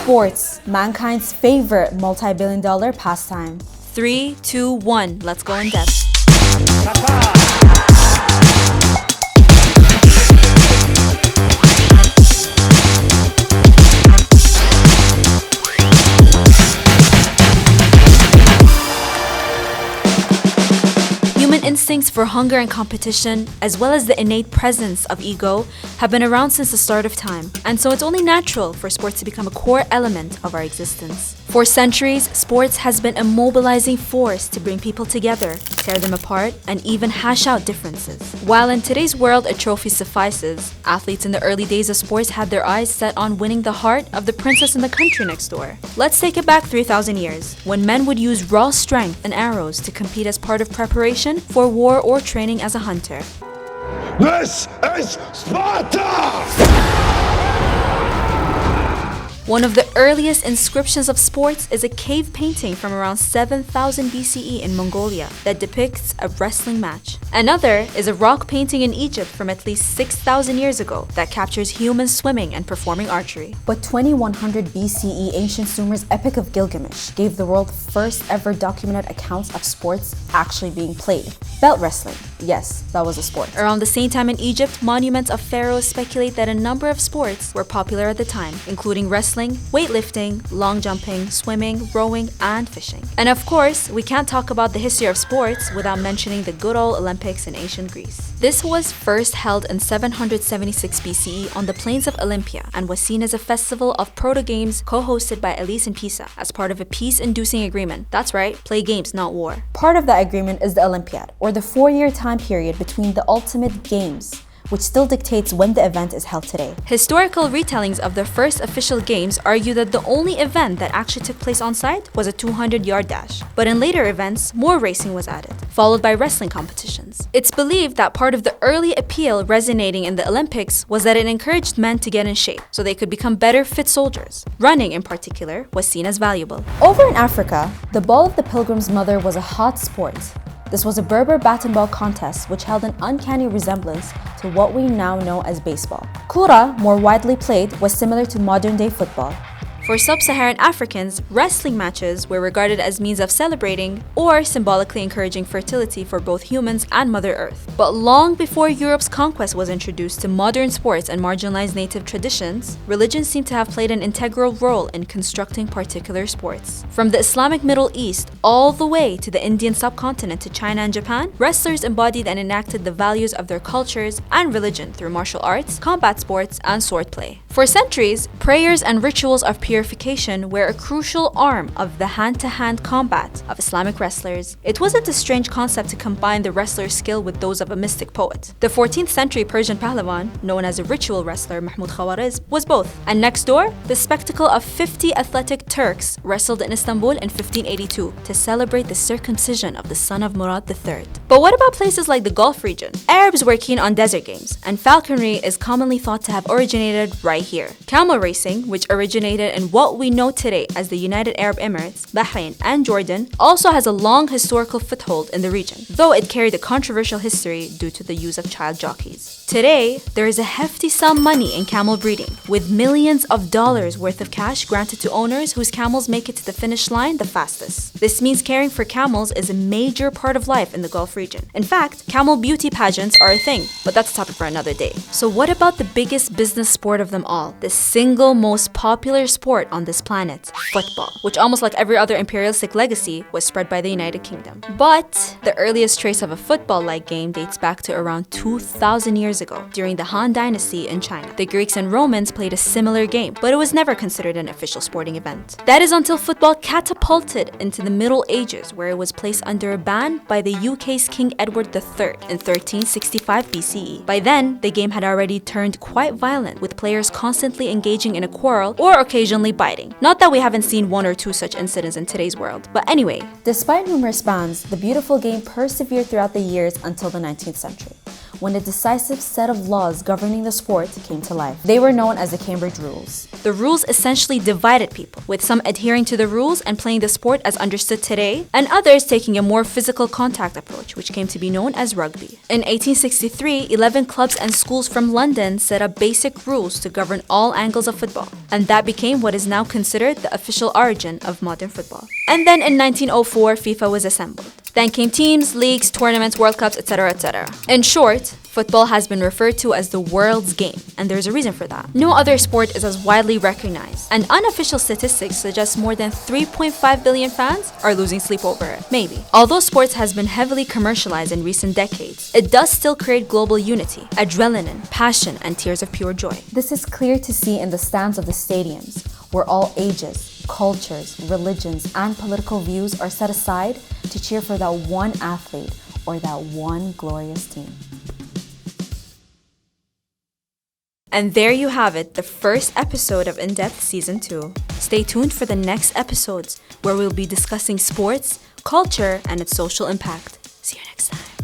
Sports, mankind's favorite multi-billion-dollar pastime. 3, 2, 1, let's go in depth. Human instincts for hunger and competition, as well as the innate presence of ego, have been around since the start of time, and so it's only natural for sports to become a core element of our existence. For centuries, sports has been a mobilizing force to bring people together, tear them apart, and even hash out differences. While in today's world a trophy suffices, athletes in the early days of sports had their eyes set on winning the heart of the princess in the country next door. Let's take it back 3,000 years, when men would use raw strength and arrows to compete as part of preparation for war or training as a hunter. This is Sparta! One of the earliest inscriptions of sports is a cave painting from around 7000 BCE in Mongolia that depicts a wrestling match. Another is a rock painting in Egypt from at least 6,000 years ago that captures humans swimming and performing archery. But 2100 BCE, ancient Sumer's Epic of Gilgamesh gave the world first ever documented accounts of sports actually being played. Belt wrestling. Yes, that was a sport. Around the same time in Egypt, monuments of pharaohs speculate that a number of sports were popular at the time, including wrestling, weightlifting, long jumping, swimming, rowing, and fishing. And of course, we can't talk about the history of sports without mentioning the good old Olympics in ancient Greece. This was first held in 776 BCE on the plains of Olympia and was seen as a festival of proto-games co-hosted by Elise and Pisa as part of a peace-inducing agreement. That's right, play games, not war. Part of that agreement is the Olympiad, or the 4-year time period between the ultimate games, which still dictates when the event is held today. Historical retellings of the first official games argue that the only event that actually took place on site was a 200-yard dash. But in later events, more racing was added, followed by wrestling competitions. It's believed that part of the early appeal resonating in the Olympics was that it encouraged men to get in shape so they could become better fit soldiers. Running, in particular, was seen as valuable. Over in Africa, the ball of the pilgrim's mother was a hot sport. This was a Berber bat and ball contest which held an uncanny resemblance to what we now know as baseball. Kura, more widely played, was similar to modern-day football. For sub-Saharan Africans, wrestling matches were regarded as means of celebrating or symbolically encouraging fertility for both humans and Mother Earth. But long before Europe's conquest was introduced to modern sports and marginalized native traditions, religion seemed to have played an integral role in constructing particular sports. From the Islamic Middle East all the way to the Indian subcontinent to China and Japan, wrestlers embodied and enacted the values of their cultures and religion through martial arts, combat sports, and swordplay. For centuries, prayers and rituals of purification were a crucial arm of the hand-to-hand combat of Islamic wrestlers. It wasn't a strange concept to combine the wrestler's skill with those of a mystic poet. The 14th century Persian Pahlavan, known as a ritual wrestler Mahmud Khawarizm, was both. And next door, the spectacle of 50 athletic Turks wrestled in Istanbul in 1582 to celebrate the circumcision of the son of Murad III. But what about places like the Gulf region? Arabs were keen on desert games, and falconry is commonly thought to have originated right here. Camel racing, which originated in what we know today as the United Arab Emirates, Bahrain, and Jordan, also has a long historical foothold in the region, though it carried a controversial history due to the use of child jockeys. Today, there is a hefty sum money in camel breeding, with millions of dollars worth of cash granted to owners whose camels make it to the finish line the fastest. This means caring for camels is a major part of life in the Gulf region. In fact, camel beauty pageants are a thing, but that's a topic for another day. So what about the biggest business sport of them all, the single most popular sport on this planet, football, which almost like every other imperialistic legacy was spread by the United Kingdom. But the earliest trace of a football-like game dates back to around 2,000 years ago, during the Han Dynasty in China. The Greeks and Romans played a similar game, but it was never considered an official sporting event. That is until football catapulted into the Middle Ages, where it was placed under a ban by the UK's King Edward III in 1365 BCE. By then, the game had already turned quite violent, with players constantly engaging in a quarrel or occasionally biting. Not that we haven't seen one or two such incidents in today's world, but anyway. Despite numerous bans, the beautiful game persevered throughout the years until the 19th century, when a decisive set of laws governing the sport came to life. They were known as the Cambridge Rules. The rules essentially divided people, with some adhering to the rules and playing the sport as understood today, and others taking a more physical contact approach, which came to be known as rugby. In 1863, 11 clubs and schools from London set up basic rules to govern all angles of football, and that became what is now considered the official origin of modern football. And then in 1904, FIFA was assembled. Then came teams, leagues, tournaments, World Cups, etc., etc. In short, football has been referred to as the world's game, and there's a reason for that. No other sport is as widely recognized, and unofficial statistics suggest more than 3.5 billion fans are losing sleep over it. Maybe. Although sports has been heavily commercialized in recent decades, it does still create global unity, adrenaline, passion, and tears of pure joy. This is clear to see in the stands of the stadiums, where all ages, cultures, religions, and political views are set aside to cheer for that one athlete or that one glorious team. And there you have it, the first episode of In-Depth Season 2. Stay tuned for the next episodes, where we'll be discussing sports, culture, and its social impact. See you next time.